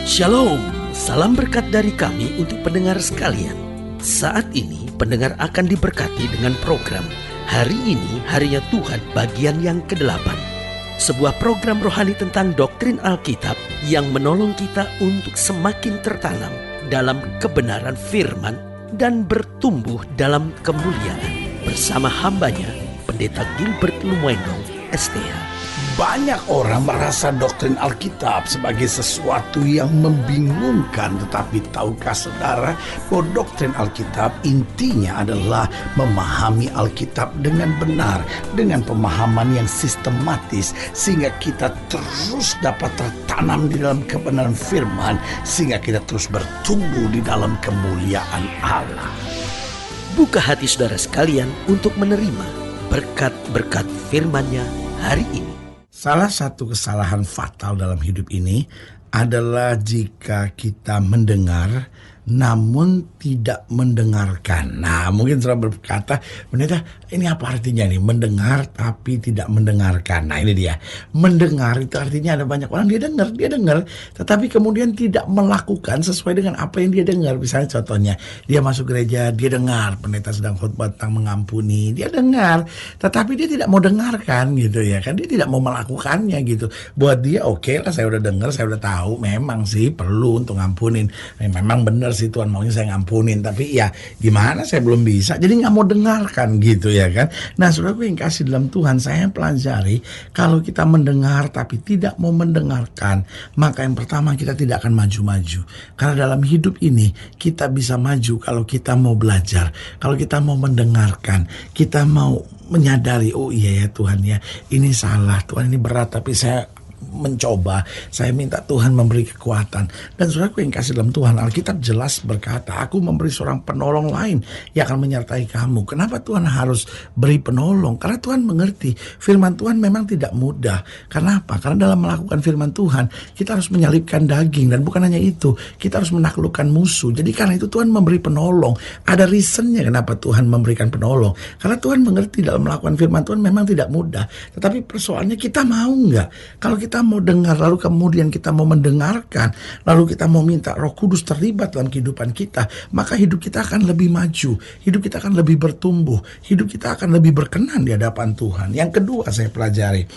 Shalom, salam berkat dari kami untuk pendengar sekalian. Saat ini pendengar akan diberkati dengan program Hari Ini Harinya Tuhan bagian yang ke-8. Sebuah program rohani tentang doktrin Alkitab yang menolong kita untuk semakin tertanam dalam kebenaran firman dan bertumbuh dalam kemuliaan. Bersama hambanya, Pendeta Gilbert Lumwendong, STH. Banyak orang merasa doktrin Alkitab sebagai sesuatu yang membingungkan. Tetapi tahukah saudara bahwa doktrin Alkitab intinya adalah memahami Alkitab dengan benar, dengan pemahaman yang sistematis, sehingga kita terus dapat tertanam di dalam kebenaran firman, sehingga kita terus bertumbuh di dalam kemuliaan Allah. Buka hati saudara sekalian untuk menerima berkat-berkat firman-Nya hari ini. Salah satu kesalahan fatal dalam hidup ini adalah jika kita mendengar namun tidak mendengarkan. Nah, mungkin saudara berkata, "Pendeta, ini apa artinya nih? Mendengar tapi tidak mendengarkan." Nah, ini dia. Mendengar itu artinya ada banyak orang dia dengar, tetapi kemudian tidak melakukan sesuai dengan apa yang dia dengar. Misalnya contohnya, dia masuk gereja, dia dengar pendeta sedang khotbah tentang mengampuni, dia dengar, tetapi dia tidak mau dengarkan gitu ya kan. Dia tidak mau melakukannya gitu. Buat dia oke lah, saya udah dengar, saya udah tahu, memang sih perlu untuk ngampunin. Memang benar sih Tuhan maunya saya ngampunin, tapi ya gimana, saya belum bisa, jadi nggak mau dengarkan gitu ya kan. Nah, saudaraku yang kasih dalam Tuhan, saya pelajari kalau kita mendengar tapi tidak mau mendengarkan, maka yang pertama kita tidak akan maju-maju. Karena dalam hidup ini kita bisa maju kalau kita mau belajar, kalau kita mau mendengarkan, kita mau menyadari, oh iya ya Tuhan ya, ini salah Tuhan, ini berat, tapi saya mencoba, saya minta Tuhan memberi kekuatan. Dan saudaraku yang kasih dalam Tuhan, Alkitab jelas berkata, aku memberi seorang penolong lain yang akan menyertai kamu. Kenapa Tuhan harus beri penolong? Karena Tuhan mengerti firman Tuhan memang tidak mudah. Karena apa? Karena dalam melakukan firman Tuhan kita harus menyalibkan daging, dan bukan hanya itu, kita harus menaklukkan musuh. Jadi karena itu Tuhan memberi penolong. Ada reasonnya kenapa Tuhan memberikan penolong. Karena Tuhan mengerti dalam melakukan firman Tuhan memang tidak mudah. Tetapi persoalannya kita mau nggak? Kalau kita mau dengar, lalu kemudian kita mau mendengarkan, lalu kita mau minta Roh Kudus terlibat dalam kehidupan kita, maka hidup kita akan lebih maju, hidup kita akan lebih bertumbuh, hidup kita akan lebih berkenan di hadapan Tuhan. Yang kedua saya pelajari,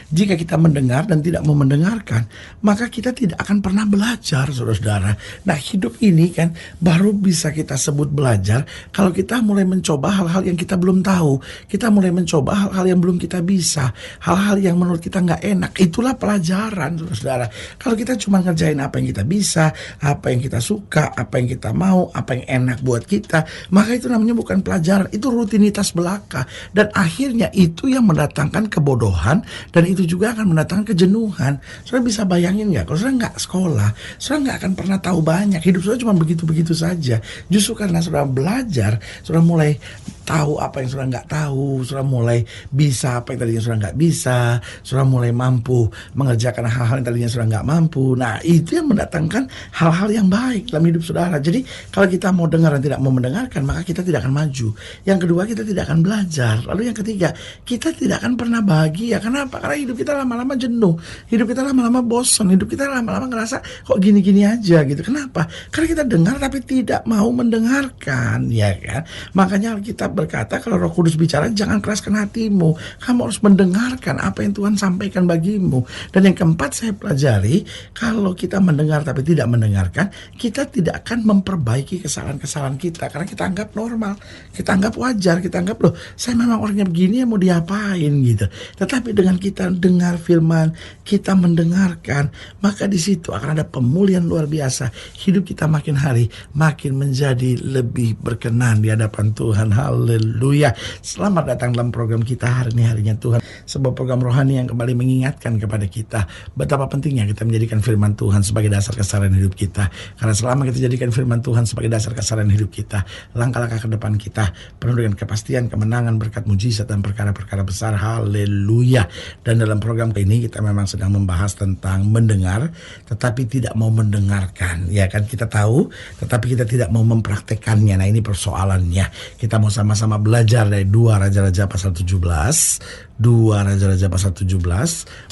jika kita mendengar dan tidak mau mendengarkan, maka kita tidak akan pernah belajar, saudara-saudara. Nah, hidup ini kan baru bisa kita sebut belajar kalau kita mulai mencoba hal-hal yang kita belum tahu. Kita mulai mencoba hal-hal yang belum kita bisa, hal-hal yang menurut kita nggak enak. Itulah pelajaran, saudara-saudara. Kalau kita cuma ngerjain apa yang kita bisa, apa yang kita suka, apa yang kita mau, apa yang enak buat kita, maka itu namanya bukan pelajaran. Itu rutinitas belaka. Dan akhirnya itu yang mendatangkan kebodohan, dan itu juga akan mendatangkan kejenuhan. Saudara bisa bayangin nggak? Kalau saudara nggak sekolah, saudara nggak akan pernah tahu banyak. Hidup saudara cuma begitu-begitu saja. Justru karena saudara belajar, saudara mulai tahu apa yang saudara nggak tahu, saudara mulai bisa apa yang tadinya saudara nggak bisa, saudara mulai mampu mengerjakan hal-hal yang tadinya saudara nggak mampu. Nah, itu yang mendatangkan hal-hal yang baik dalam hidup saudara. Jadi kalau kita mau dengar dan tidak mau mendengarkan, maka kita tidak akan maju. Yang kedua, kita tidak akan belajar. Lalu yang ketiga, kita tidak akan pernah bahagia. Kenapa? Karena hidup kita lama-lama jenuh, hidup kita lama-lama bosan, hidup kita lama-lama ngerasa kok gini-gini aja gitu. Kenapa? Karena kita dengar tapi tidak mau mendengarkan, ya kan? Makanya Alkitab berkata kalau Roh Kudus bicara, jangan keraskan hatimu. Kamu harus mendengarkan apa yang Tuhan sampaikan bagimu. Dan yang keempat saya pelajari, kalau kita mendengar tapi tidak mendengarkan, kita tidak akan memperbaiki kesalahan-kesalahan kita. Karena kita anggap normal, kita anggap wajar, kita anggap loh, saya memang orangnya begini ya, mau diapain gitu. Tetapi dengan kita dengar firman, kita mendengarkan, maka di situ akan ada pemulihan luar biasa. Hidup kita makin hari makin menjadi lebih berkenan di hadapan Tuhan. Haleluya. Selamat datang dalam program kita Hari Ini Harinya Tuhan, sebuah program rohani yang kembali mengingatkan kepada kita betapa pentingnya kita menjadikan firman Tuhan sebagai dasar keseharian hidup kita. Karena selama kita jadikan firman Tuhan sebagai dasar keseharian hidup kita, langkah-langkah ke depan kita penuh dengan kepastian, kemenangan, berkat, mujizat, dan perkara-perkara besar. Haleluya. Dan dalam program ini kita memang sedang membahas tentang mendengar tetapi tidak mau mendengarkan. Ya kan, kita tahu tetapi kita tidak mau mempraktekannya. Nah, ini persoalannya. Kita mau sama sama-sama belajar dari 2 Raja-Raja pasal 17. 2 Raja-Raja pasal 17,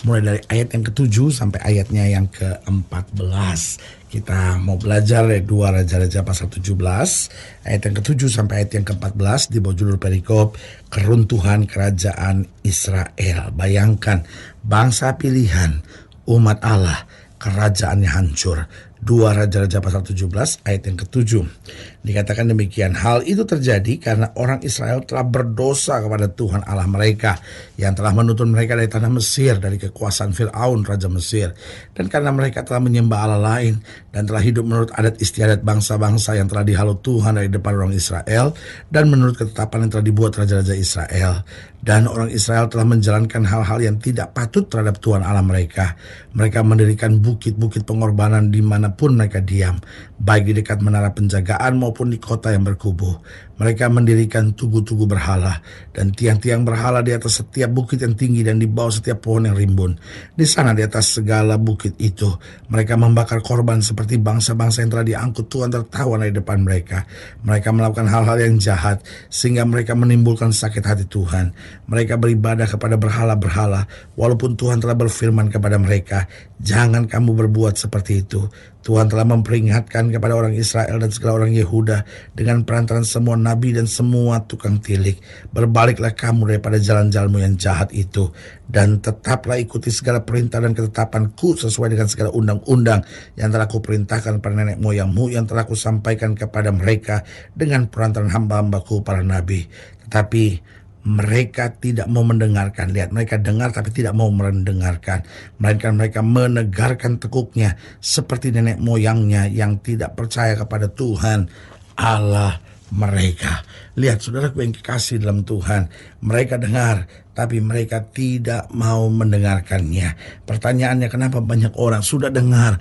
mulai dari ayat yang ke-7 sampai ayatnya yang ke-14. Kita mau belajar dari 2 Raja-Raja pasal 17, ayat yang ke-7 sampai ayat yang ke-14 di bawah judul perikop keruntuhan kerajaan Israel. Bayangkan, bangsa pilihan, umat Allah, kerajaannya hancur. 2 Raja-Raja pasal 17 ayat yang ke-7. Dikatakan demikian, hal itu terjadi karena orang Israel telah berdosa kepada Tuhan Allah mereka yang telah menuntun mereka dari tanah Mesir, dari kekuasaan Fir'aun Raja Mesir. Dan karena mereka telah menyembah Allah lain dan telah hidup menurut adat istiadat bangsa-bangsa yang telah dihalau Tuhan dari depan orang Israel dan menurut ketetapan yang telah dibuat Raja-Raja Israel. Dan orang Israel telah menjalankan hal-hal yang tidak patut terhadap Tuhan Allah mereka. Mereka mendirikan bukit-bukit pengorbanan dimanapun mereka diam, baik di dekat menara penjagaan maupun di kota yang berkubu. Mereka mendirikan tugu-tugu berhala dan tiang-tiang berhala di atas setiap bukit yang tinggi dan di bawah setiap pohon yang rimbun. Di sana di atas segala bukit itu, mereka membakar korban seperti bangsa-bangsa yang telah diangkut Tuhan tertawan dari depan mereka. Mereka melakukan hal-hal yang jahat sehingga mereka menimbulkan sakit hati Tuhan. Mereka beribadah kepada berhala-berhala walaupun Tuhan telah berfirman kepada mereka, jangan kamu berbuat seperti itu. Tuhan telah memperingatkan kepada orang Israel dan segala orang Yehuda dengan perantaran semua nabi dan semua tukang tilik. Berbaliklah kamu daripada jalan-jalanmu yang jahat itu, dan tetaplah ikuti segala perintah dan ketetapanku sesuai dengan segala undang-undang yang telah kuperintahkan pada nenek moyangmu yang telah kusampaikan kepada mereka dengan perantaran hamba-hambaku para nabi. Tetapi mereka tidak mau mendengarkan. Lihat, mereka dengar tapi tidak mau mendengarkan. Melainkan mereka menegarkan tekuknya seperti nenek moyangnya yang tidak percaya kepada Tuhan Allah mereka. Lihat, saudaraku yang kekasih dalam Tuhan, mereka dengar tapi mereka tidak mau mendengarkannya. Pertanyaannya, kenapa banyak orang sudah dengar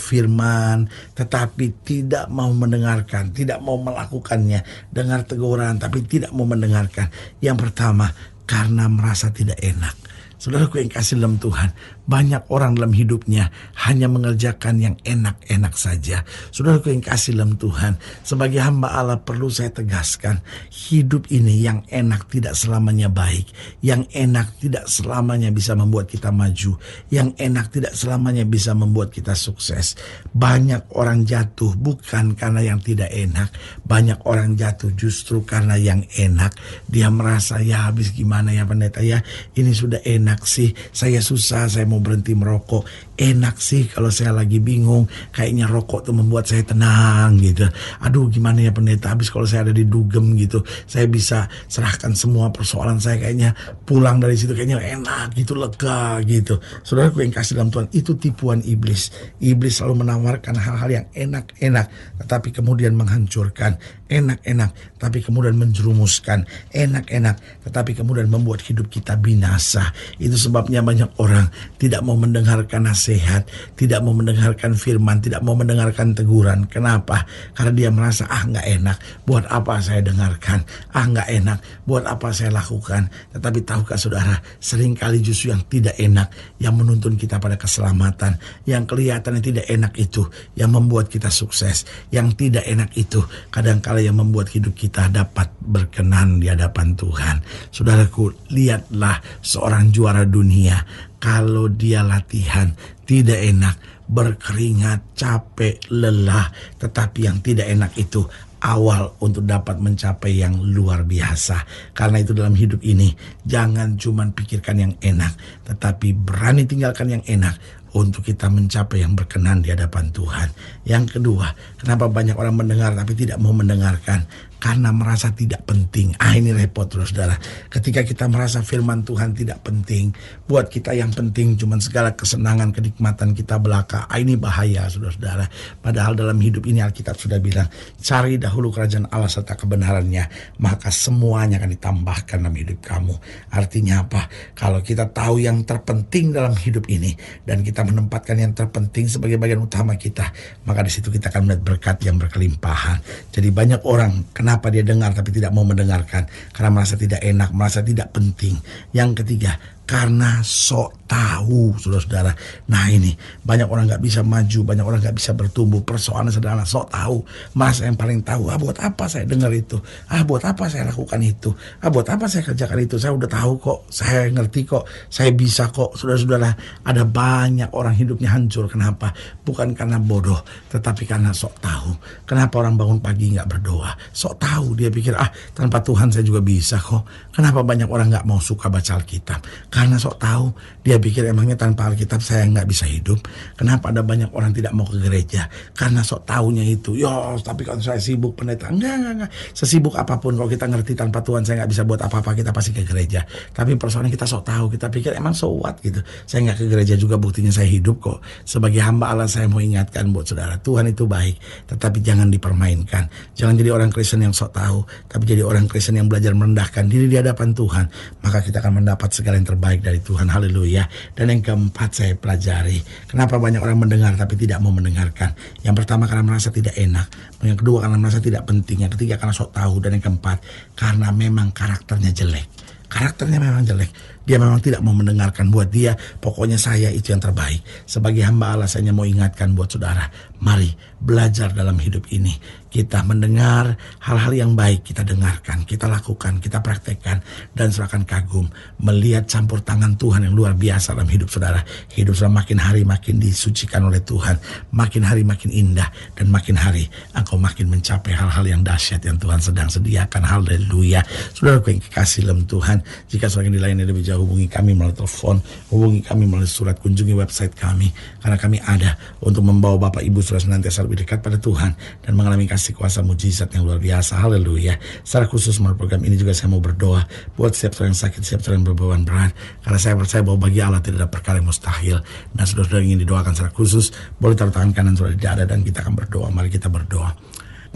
firman tetapi tidak mau mendengarkan, tidak mau melakukannya. Dengar teguran tapi tidak mau mendengarkan. Yang pertama, karena merasa tidak enak. Saudaraku yang kasih dalam Tuhan, banyak orang dalam hidupnya hanya mengerjakan yang enak-enak saja. Saudaraku yang kasih dalam Tuhan, sebagai hamba Allah perlu saya tegaskan, hidup ini yang enak tidak selamanya baik. Yang enak tidak selamanya bisa membuat kita maju. Yang enak tidak selamanya bisa membuat kita sukses. Banyak orang jatuh bukan karena yang tidak enak. Banyak orang jatuh justru karena yang enak. Dia merasa, ya habis gimana ya pendeta ya, ini sudah enak sih, saya susah, saya mau berhenti merokok. Enak sih kalau saya lagi bingung, kayaknya rokok tuh membuat saya tenang gitu. Aduh gimana ya pendeta, habis kalau saya ada di dugem gitu, saya bisa serahkan semua persoalan saya, kayaknya pulang dari situ kayaknya enak gitu, lega gitu. Saudaraku yang kasih dalam Tuhan, itu tipuan iblis. Iblis selalu menawarkan hal-hal yang enak-enak tetapi kemudian menghancurkan. Enak-enak tapi kemudian menjerumuskan. Enak-enak tetapi kemudian membuat hidup kita binasa. Itu sebabnya banyak orang tidak mau mendengarkan nasihat, tidak mau mendengarkan firman, tidak mau mendengarkan teguran. Kenapa? Karena dia merasa, nggak enak, buat apa saya dengarkan? Nggak enak, buat apa saya lakukan? Tetapi tahukah saudara, seringkali justru yang tidak enak yang menuntun kita pada keselamatan. Yang kelihatannya tidak enak itu yang membuat kita sukses. Yang tidak enak itu kadang-kala yang membuat hidup kita dapat berkenan di hadapan Tuhan. Saudaraku, lihatlah seorang juara dunia, kalau dia latihan tidak enak, berkeringat, capek, lelah, tetapi yang tidak enak itu awal untuk dapat mencapai yang luar biasa. Karena itu dalam hidup ini jangan cuma pikirkan yang enak, tetapi berani tinggalkan yang enak untuk kita mencapai yang berkenan di hadapan Tuhan. Yang kedua, kenapa banyak orang mendengar tapi tidak mau mendengarkan? Karena merasa tidak penting. Ini repot terus saudara. Ketika kita merasa firman Tuhan tidak penting, buat kita yang penting cuma segala kesenangan, kenikmatan kita belaka. Ini bahaya saudara-saudara. Padahal dalam hidup ini Alkitab sudah bilang, cari dahulu kerajaan Allah serta kebenarannya, maka semuanya akan ditambahkan dalam hidup kamu. Artinya apa? Kalau kita tahu yang terpenting dalam hidup ini dan kita menempatkan yang terpenting sebagai bagian utama kita, maka di situ kita akan melihat berkat yang berkelimpahan. Jadi banyak orang, kenapa dia dengar tapi tidak mau mendengarkan? Karena merasa tidak enak, merasa tidak penting. Yang ketiga, Karena sok tahu, saudara-saudara. Nah ini, banyak orang gak bisa maju, banyak orang gak bisa bertumbuh. Persoalan sederhana, sok tahu. Masa yang paling tahu, buat apa saya dengar itu? Buat apa saya lakukan itu? Buat apa saya kerjakan itu? Saya udah tahu kok, saya ngerti kok, saya bisa kok. Saudara-saudara, ada banyak orang hidupnya hancur. Kenapa? Bukan karena bodoh, tetapi karena sok tahu. Kenapa orang bangun pagi gak berdoa? Sok tahu, dia pikir, tanpa Tuhan saya juga bisa kok. Kenapa banyak orang gak mau suka baca Alkitab? Karena sok tahu, dia pikir emangnya tanpa Alkitab saya nggak bisa hidup. Kenapa ada banyak orang tidak mau ke gereja? Karena sok tahunya itu. Tapi kalau saya sibuk pendeta, enggak. Sesibuk apapun kalau kita ngerti tanpa Tuhan saya nggak bisa buat apa-apa, kita pasti ke gereja. Tapi persoalannya kita sok tahu, kita pikir emang so what gitu. Saya nggak ke gereja juga, buktinya saya hidup kok. Sebagai hamba Allah saya mau ingatkan buat saudara, Tuhan itu baik, tetapi jangan dipermainkan. Jangan jadi orang Kristen yang sok tahu, tapi jadi orang Kristen yang belajar merendahkan diri di hadapan Tuhan. Maka kita akan mendapat segala yang terbaik dari Tuhan. Haleluya. Dan yang keempat saya pelajari, kenapa banyak orang mendengar tapi tidak mau mendengarkan. Yang pertama karena merasa tidak enak, yang kedua karena merasa tidak penting, yang ketiga karena sok tahu, dan yang keempat karena memang karakternya jelek. Karakternya memang jelek. Dia memang tidak mau mendengarkan. Buat dia pokoknya saya itu yang terbaik. Sebagai hamba Allah saya mau ingatkan buat saudara, mari belajar dalam hidup ini. Kita mendengar hal-hal yang baik, kita dengarkan, kita lakukan, kita praktekkan, dan serahkan kagum melihat campur tangan Tuhan yang luar biasa dalam hidup saudara. Hidup saudara makin hari makin disucikan oleh Tuhan, makin hari makin indah, dan makin hari engkau makin mencapai hal-hal yang dahsyat yang Tuhan sedang sediakan. Haleluya. Saudaraku yang kekasih dalam Tuhan, jika saudara yang dilayani lebih jauh, hubungi kami melalui telepon, hubungi kami melalui surat, kunjungi website kami, karena kami ada untuk membawa Bapak Ibu saudara senantiasa lebih dekat pada Tuhan dan mengalami kasih kuasa mujizat yang luar biasa. Haleluya. Secara khusus melalui program ini juga saya mau berdoa buat setiap orang yang sakit, setiap orang yang berbeban berat, karena saya percaya bahwa bagi Allah tidak ada perkara yang mustahil. Nah, saudara-saudara ingin didoakan secara khusus, boleh taruh tangan kanan saudara di dada dan kita akan berdoa. Mari kita berdoa.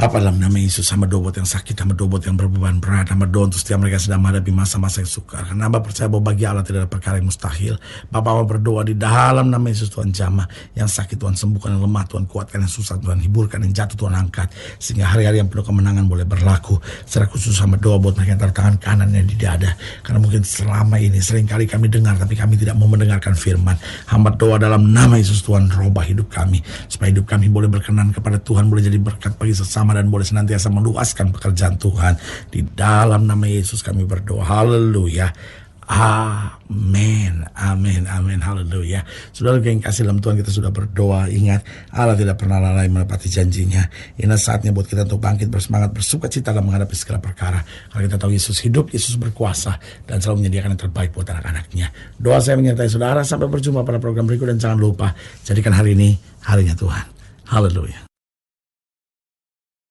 Bapa, dalam nama Yesus, hamba doa buat yang sakit, hamba doa buat yang berbeban berat, hamba doa untuk setiap mereka sedang menghadapi masa-masa yang sukar. Karena hamba percaya bahwa bagi Allah tidak ada perkara yang mustahil. Bapa, hamba berdoa di dalam nama Yesus, Tuhan jamah yang sakit, Tuhan sembuhkan, yang lemah Tuhan kuatkan, yang susah Tuhan hiburkan, yang jatuh Tuhan angkat, sehingga hari-hari yang penuh kemenangan boleh berlaku. Secara khusus hamba doa buat mereka yang taruh tangan kanannya di dada, karena mungkin selama ini seringkali kami dengar tapi kami tidak mau mendengarkan firman. Hamba doa dalam nama Yesus, Tuhan robah hidup kami, supaya hidup kami boleh berkenan kepada Tuhan, boleh jadi berkat bagi sesama, dan boleh senantiasa meluaskan pekerjaan Tuhan. Di dalam nama Yesus kami berdoa. Haleluya. Amin, amin, amin, haleluya. Saudara yang kasih dalam Tuhan, kita sudah berdoa. Ingat, Allah tidak pernah lalai menepati janjinya. Ini saatnya buat kita untuk bangkit, bersemangat, bersuka cita dalam menghadapi segala perkara. Karena kita tahu Yesus hidup, Yesus berkuasa, dan selalu menyediakan yang terbaik buat anak-anaknya. Doa saya menyertai saudara. Sampai berjumpa pada program berikut, dan jangan lupa, jadikan hari ini harinya Tuhan. Haleluya.